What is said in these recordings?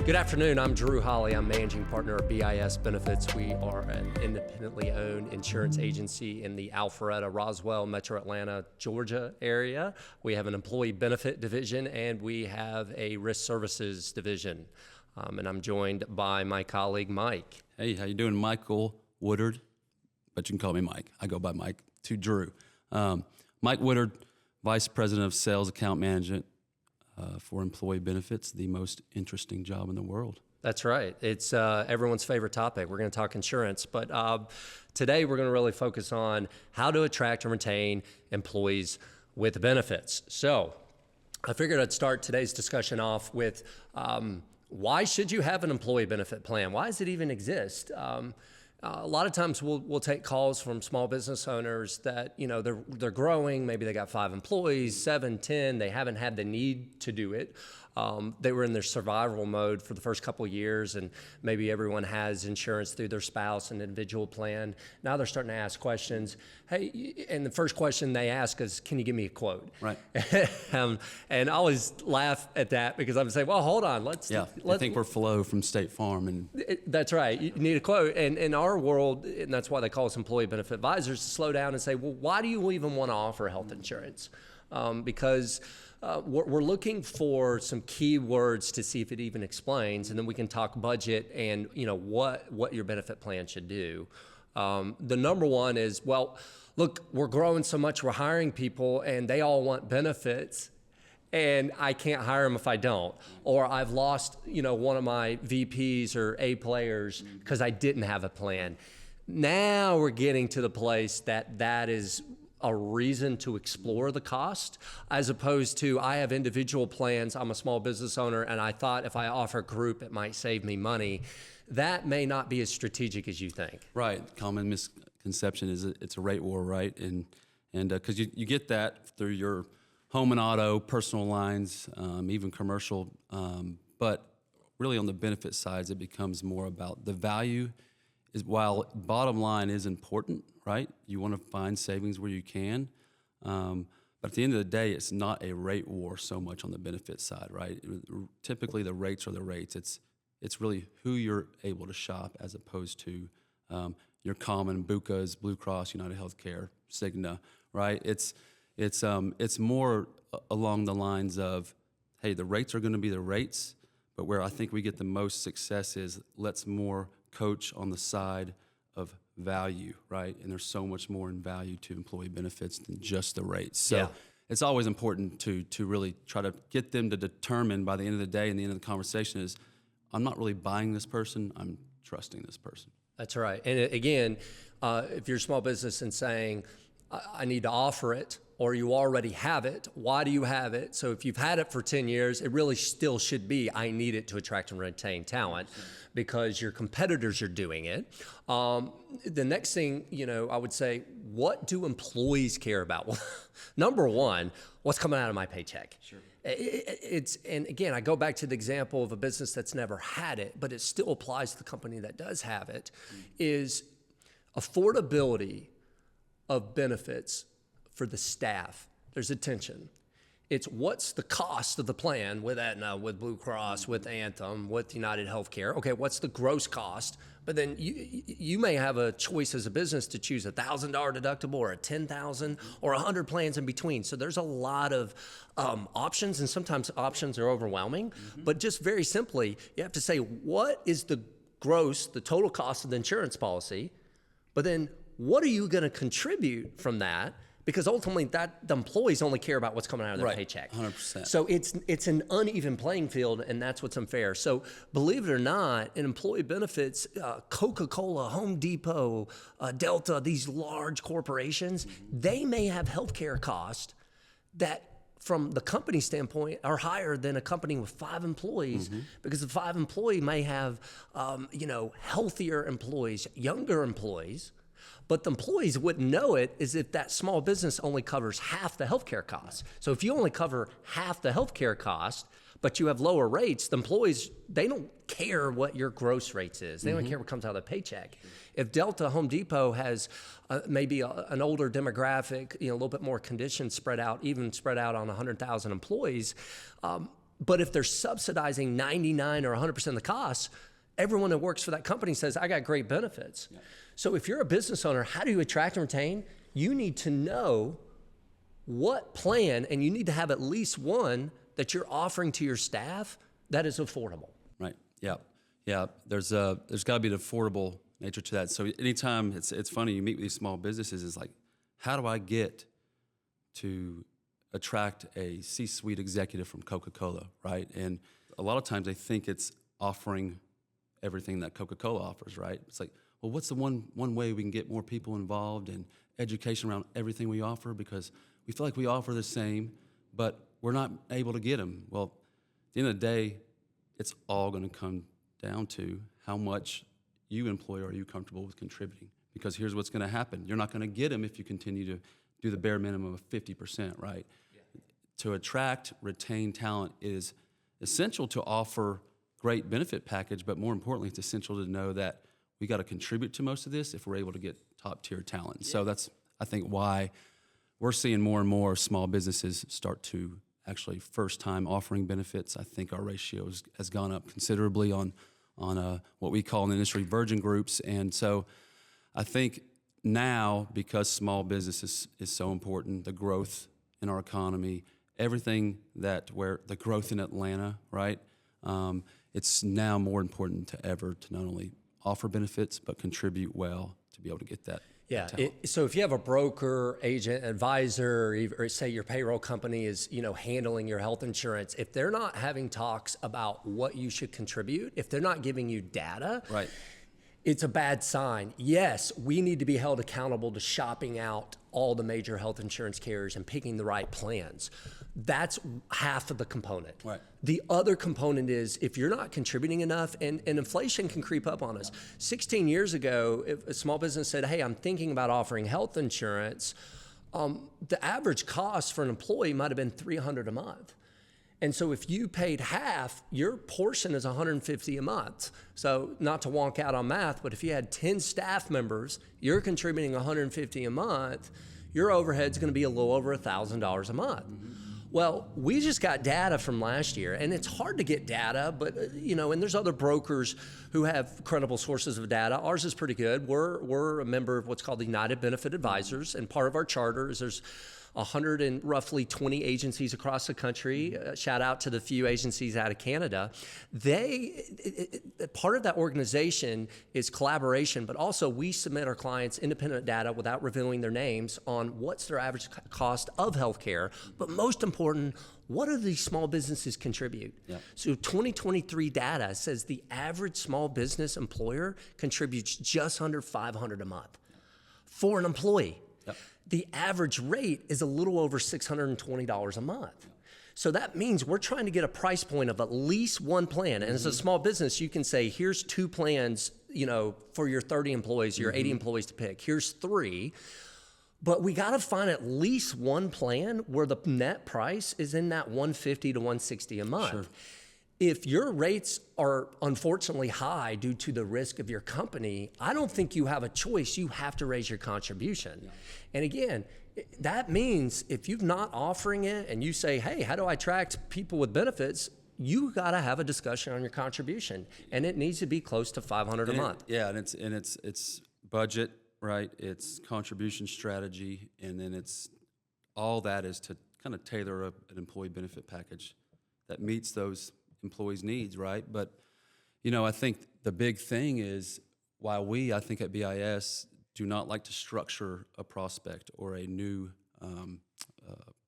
Good afternoon. I'm Drew Holly. I'm managing partner of BIS Benefits. We are an independently owned insurance agency in the Alpharetta, Roswell, Metro Atlanta, Georgia area. We have an employee benefit division and we have a risk services division. And I'm joined by my colleague, Mike. Hey, how you doing? Michael Woodard, but you can call me Mike. I go by Mike to Drew. Mike Woodard, Vice President of Sales Account Management for employee benefits, the most interesting job in the world. That's right. It's everyone's favorite topic. We're going to talk insurance, but today we're going to really focus on how to attract and retain employees with benefits. So I figured I'd start today's discussion off with why should you have an employee benefit plan? Why does it even exist? A lot of times we'll take calls from small business owners that, you know, they're growing. Maybe they got 5 employees, 7, 10. They haven't had the need to do it. They were in their survival mode for the first couple of years, and maybe everyone has insurance through their spouse and individual plan. Now they're starting to ask questions. Hey, and the first question they ask is, can you give me a quote? Right. And I always laugh at that because I'm saying, well, hold on. I think we're Flo from State Farm. And that's right. You need a quote. And in our world, and that's why they call us employee benefit advisors, to slow down and say, well, why do you even want to offer health insurance? Because we're looking for some key words to see if it even explains, and then we can talk budget and what your benefit plan should do. The number one is, well, look, we're growing so much, we're hiring people, and they all want benefits, and I can't hire them if I don't. Or I've lost, one of my VPs or A players because I didn't have a plan. Now we're getting to the place that is a reason to explore the cost, as opposed to I have individual plans, I'm a small business owner, and I thought if I offer group, it might save me money. That may not be as strategic as you think. Right. Common misconception is it's a rate war, right? And because you get that through your home and auto, personal lines, even commercial. But really on the benefit sides, it becomes more about the value. While bottom line is important, right? You want to find savings where you can. But at the end of the day, it's not a rate war so much on the benefit side, right? Typically, the rates are the rates. It's really who you're able to shop as opposed to your common Bucas, Blue Cross, United Healthcare, Cigna, right? It's more along the lines of, hey, the rates are going to be the rates, but where I think we get the most success is let's more coach on the side of value, right? And there's so much more in value to employee benefits than just the rates. So It's always important to really try to get them to determine by the end of the day and the end of the conversation is, I'm not really buying this person, I'm trusting this person. That's right. And again, if you're a small business and saying, I need to offer it, or you already have it, why do you have it? So if you've had it for 10 years, it really still should be, I need it to attract and retain talent because your competitors are doing it. The next thing, I would say, what do employees care about? Well, number one, what's coming out of my paycheck? Sure. And again, I go back to the example of a business that's never had it, but it still applies to the company that does have it, is affordability of benefits for the staff. There's a tension. It's what's the cost of the plan with Aetna, with Blue Cross, with Anthem, with United Healthcare. Okay, what's the gross cost? But then you may have a choice as a business to choose $1,000 deductible or a $10,000 or 100 plans in between. So there's a lot of options, and sometimes options are overwhelming. But just very simply, you have to say, what is the gross, the total cost of the insurance policy? But then what are you going to contribute from that? Because ultimately, the employees only care about what's coming out of their paycheck. 100%. So it's an uneven playing field, and that's what's unfair. So believe it or not, in employee benefits, Coca-Cola, Home Depot, Delta, these large corporations, they may have healthcare costs that, from the company standpoint, are higher than a company with 5 employees, because the 5 employee may have, healthier employees, younger employees. But the employees wouldn't know it is if that small business only covers half the healthcare costs. So if you only cover half the healthcare cost, but you have lower rates, the employees, they don't care what your gross rates is. They don't care what comes out of the paycheck. If Delta, Home Depot has maybe an older demographic, a little bit more conditions spread out, even spread out on 100,000 employees, But if they're subsidizing 99 or 100% of the costs, everyone that works for that company says, I got great benefits. Yeah. So if you're a business owner, how do you attract and retain? You need to know what plan, and you need to have at least one that you're offering to your staff that is affordable. Right. Yeah. Yeah. There's got to be an affordable nature to that. So anytime it's funny, you meet with these small businesses, it's like, how do I get to attract a C-suite executive from Coca-Cola, right? And a lot of times they think it's offering everything that Coca-Cola offers, right? It's like, well, what's the one way we can get more people involved in education around everything we offer? Because we feel like we offer the same, but we're not able to get them. Well, at the end of the day, it's all going to come down to how much you, employer, are you comfortable with contributing? Because here's what's going to happen. You're not going to get them if you continue to do the bare minimum of 50%, right? Yeah. To attract, retain talent is essential to offer great benefit package, but more importantly, it's essential to know that we got to contribute to most of this if we're able to get top tier talent. Yeah. So that's, I think, why we're seeing more and more small businesses start to actually first time offering benefits. I think our ratio has gone up considerably on what we call in the industry virgin groups. And so I think now, because small business is so important, the growth in our economy, everything where the growth in Atlanta, right? It's now more important to ever to not only offer benefits, but contribute well to be able to get that. Yeah. So if you have a broker, agent, advisor, or say your payroll company is, handling your health insurance, if they're not having talks about what you should contribute, if they're not giving you data, right, it's a bad sign. Yes, we need to be held accountable to shopping out all the major health insurance carriers and picking the right plans. That's half of the component. Right. The other component is if you're not contributing enough, and inflation can creep up on us. 16 years ago, if a small business said, hey, I'm thinking about offering health insurance, the average cost for an employee might have been $300 a month. And so if you paid half, your portion is $150 a month. So not to wonk out on math, but if you had 10 staff members, you're contributing $150 a month, your overhead's going to be a little over $1,000 a month. Mm-hmm. Well, we just got data from last year, and it's hard to get data, but and there's other brokers who have credible sources of data. Ours is pretty good. We're a member of what's called the United Benefit Advisors, and part of our charter is there's 120 agencies across the country. Shout out to the few agencies out of Canada. Part of that organization is collaboration, but also we submit our clients independent data without revealing their names on what's their average cost of healthcare. But most important, what do these small businesses contribute? Yep. So 2023 data says the average small business employer contributes just under $500 a month for an employee. Yep. The average rate is a little over $620 a month. So that means we're trying to get a price point of at least one plan. And as a small business, you can say, here's 2 plans, for your 30 employees, your 80 employees to pick. Here's 3. But we got to find at least one plan where the net price is in that $150 to $160 a month. Sure. If your rates are unfortunately high due to the risk of your company, I don't think you have a choice. You have to raise your contribution. Yeah. And again, that means if you're not offering it and you say, hey, how do I attract people with benefits? You got to have a discussion on your contribution, and it needs to be close to $500 a month. And it's budget, right? It's contribution strategy, and then it's all that is to kind of tailor an employee benefit package that meets those employees' needs, right? But, I think the big thing is while I think at BIS do not like to structure a prospect or a new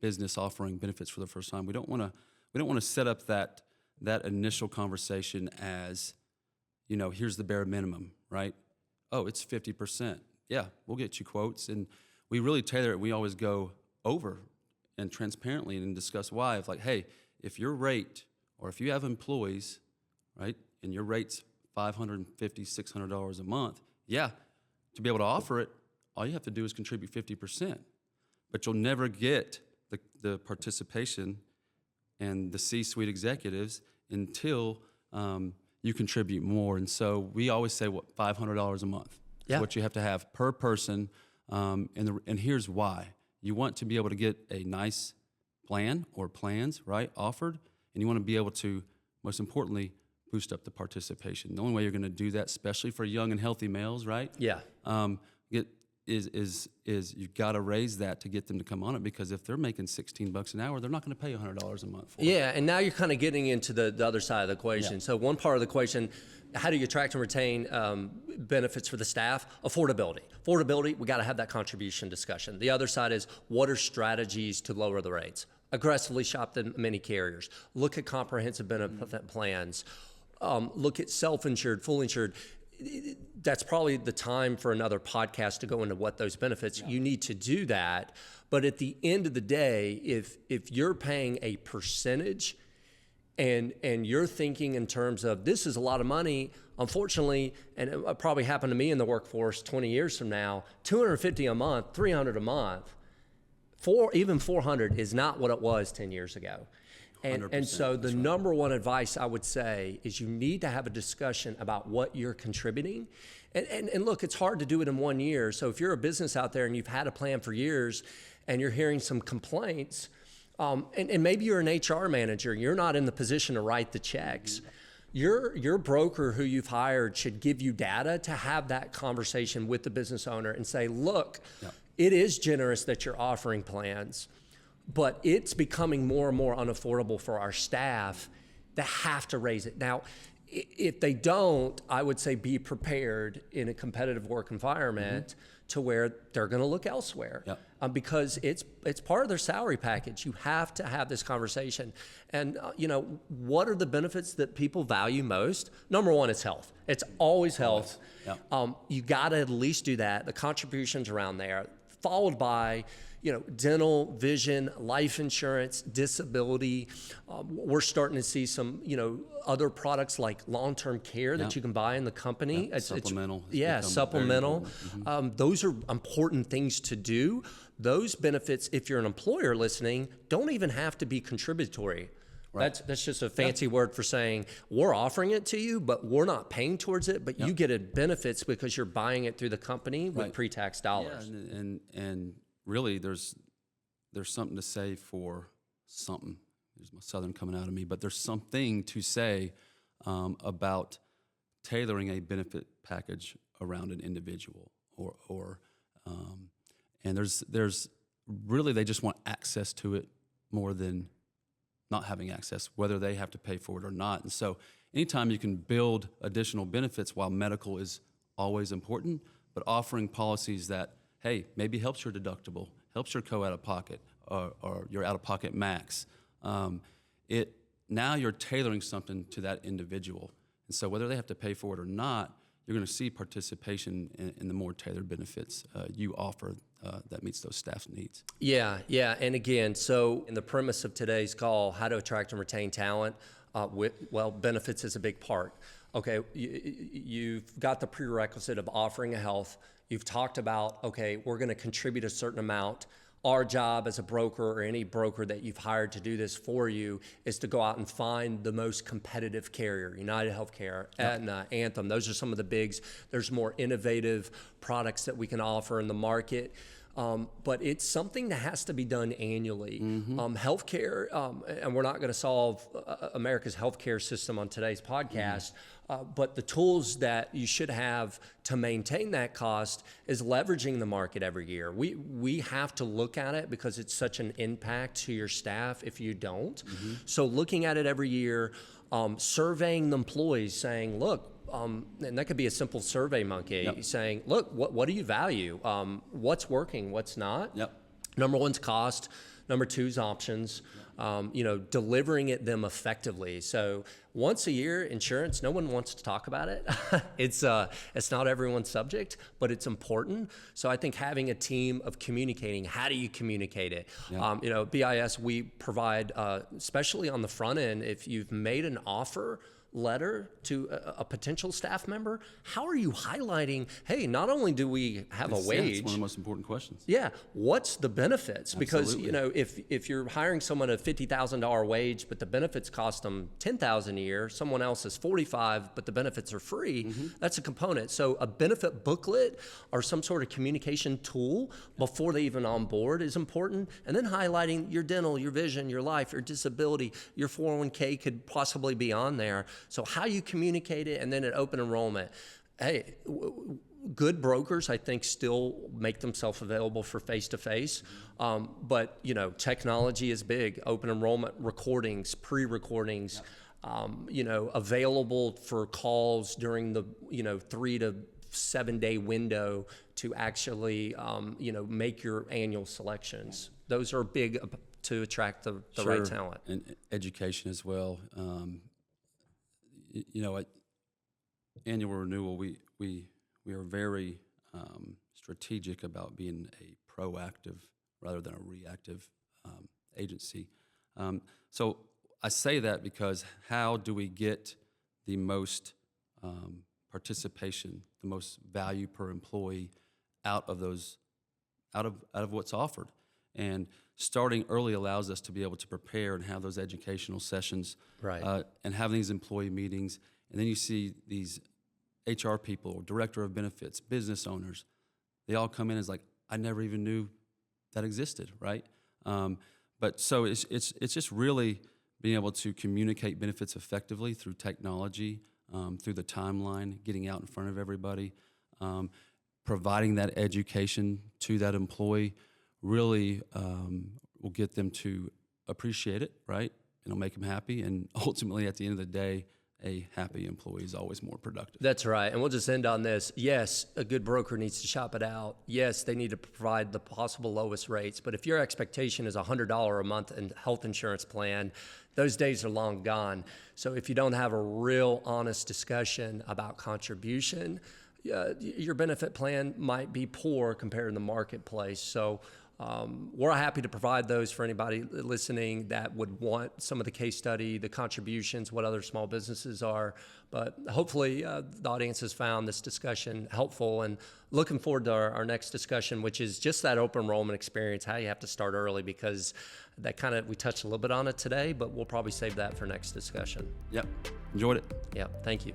business offering benefits for the first time, we don't want to set up that initial conversation as, here's the bare minimum, right? Oh, it's 50%. Yeah, we'll get you quotes, and we really tailor it. We always go over and transparently and discuss why. If hey, if your rate or if you have employees, right, and your rate's $550, $600 a month, yeah, to be able to offer it, all you have to do is contribute 50%. But you'll never get the participation and the C-suite executives until you contribute more. And so we always say, $500 a month is what you have to have per person. And here's why. You want to be able to get a nice plan or plans, right, offered, and you want to be able to, most importantly, boost up the participation. The only way you're going to do that, especially for young and healthy males, right? Yeah. Is you got to raise that to get them to come on it, because if they're making $16 an hour, they're not going to pay $100 a month for it. Yeah, and now you're kind of getting into the other side of the equation. Yeah. So one part of the equation, how do you attract and retain benefits for the staff? Affordability. Affordability, we got to have that contribution discussion. The other side is, what are strategies to lower the rates? Aggressively shop the many carriers. Look at comprehensive benefit plans. Look at self-insured, full insured. That's probably the time for another podcast to go into what those benefits. You need to do that. But at the end of the day, if you're paying a percentage and you're thinking in terms of, this is a lot of money, unfortunately, and it probably happened to me in the workforce 20 years from now, $250 a month, $300 a month, even $400 is not what it was 10 years ago. And so the number one advice I would say is, you need to have a discussion about what you're contributing. And look, it's hard to do it in 1 year. So if you're a business out there and you've had a plan for years and you're hearing some complaints, and maybe you're an HR manager, you're not in the position to write the checks. Your broker who you've hired should give you data to have that conversation with the business owner and say, look, it is generous that you're offering plans, but it's becoming more and more unaffordable for our staff. They have to raise it. Now, if they don't, I would say be prepared in a competitive work environment to where they're going to look elsewhere, because it's part of their salary package. You have to have this conversation. And, what are the benefits that people value most? Number one is health. It's always health. You got to at least do that. The contributions around there, followed by dental, vision, life insurance, disability. We're starting to see some, other products like long-term care that you can buy in the company. Supplemental. Supplemental. Those are important things to do. Those benefits, if you're an employer listening, don't even have to be contributory. Right. That's just a fancy word for saying, we're offering it to you, but we're not paying towards it, but you get it benefits because you're buying it through the company with pre-tax dollars. Yeah, and really, there's something to say for something. There's my Southern coming out of me, but there's something to say about tailoring a benefit package around an individual, and there's really, they just want access to it more than not having access, whether they have to pay for it or not. And so, anytime you can build additional benefits, while medical is always important, but offering policies that, hey, maybe helps your deductible, helps your co-out-of-pocket, or your out-of-pocket max. Now you're tailoring something to that individual. And so whether they have to pay for it or not, you're going to see participation in the more tailored benefits you offer that meets those staff's needs. Yeah. And again, so in the premise of today's call, how to attract and retain talent, benefits is a big part. Okay, you've got the prerequisite of offering a health. You've talked about, okay, we're going to contribute a certain amount. Our job as a broker, or any broker that you've hired to do this for you, is to go out and find the most competitive carrier. United Healthcare, Aetna, Anthem, those are some of the bigs. There's more innovative products that we can offer in the market. But it's something that has to be done annually. Healthcare, and we're not going to solve America's healthcare system on today's podcast, but the tools that you should have to maintain that cost is leveraging the market every year. We have to look at it because it's such an impact to your staff if you don't. So looking at it every year, surveying the employees, saying, look, and that could be a simple Survey Monkey, saying, look, what do you value? What's working, what's not? Number one's cost. Number two is options. Delivering it them effectively. So once a year, insurance, no one wants to talk about it. It's not everyone's subject, but it's important. So I think having a team of communicating, how do you communicate it? BIS, we provide, especially on the front end, if you've made an offer, letter to a potential staff member, how are you highlighting, hey, not only do we have a wage, it's one of the most important questions. yeah, what's the benefits? Because, Absolutely. you know, if you're hiring someone at $50,000 wage, but the benefits cost them $10,000 a year, someone else is 45, but the benefits are free, that's a component. So a benefit booklet or some sort of communication tool before they even on board is important. And then highlighting your dental, your vision, your life, your disability, your 401k could possibly be on there. So how you communicate it, and then at open enrollment, hey, good brokers, I think, still make themselves available for face-to-face. But, you know, technology is big. Open enrollment recordings, pre-recordings, you know, available for calls during the, you know, 3 to 7 day window to actually, you know, make your annual selections. Those are big to attract the right talent. And education as well. You know, at annual renewal, we are very strategic about being a proactive rather than a reactive agency. So I say that because how do we get the most participation, the most value per employee out of what's offered? And starting early allows us to be able to prepare and have those educational sessions, Right. And have these employee meetings. And then you see these HR people, director of benefits, business owners, they all come in as like, I never even knew that existed, right? But so it's just really being able to communicate benefits effectively through technology, through the timeline, getting out in front of everybody, providing that education to that employee really will get them to appreciate it, right? It'll make them happy, and ultimately, at the end of the day, a happy employee is always more productive. That's right. And we'll just end on this. Yes, a good broker needs to shop it out. Yes, they need to provide the possible lowest rates. But if your expectation is $100 a month in health insurance plan, those days are long gone. So if you don't have a real honest discussion about contribution, your benefit plan might be poor compared to the marketplace. So we're happy to provide those for anybody listening that would want some of the case study, the contributions, what other small businesses are. But hopefully the audience has found this discussion helpful, and looking forward to our next discussion, which is just that open enrollment experience, how you have to start early, because that we touched a little bit on it today, but we'll probably save that for next discussion. Yep, enjoyed it. Yeah, thank you.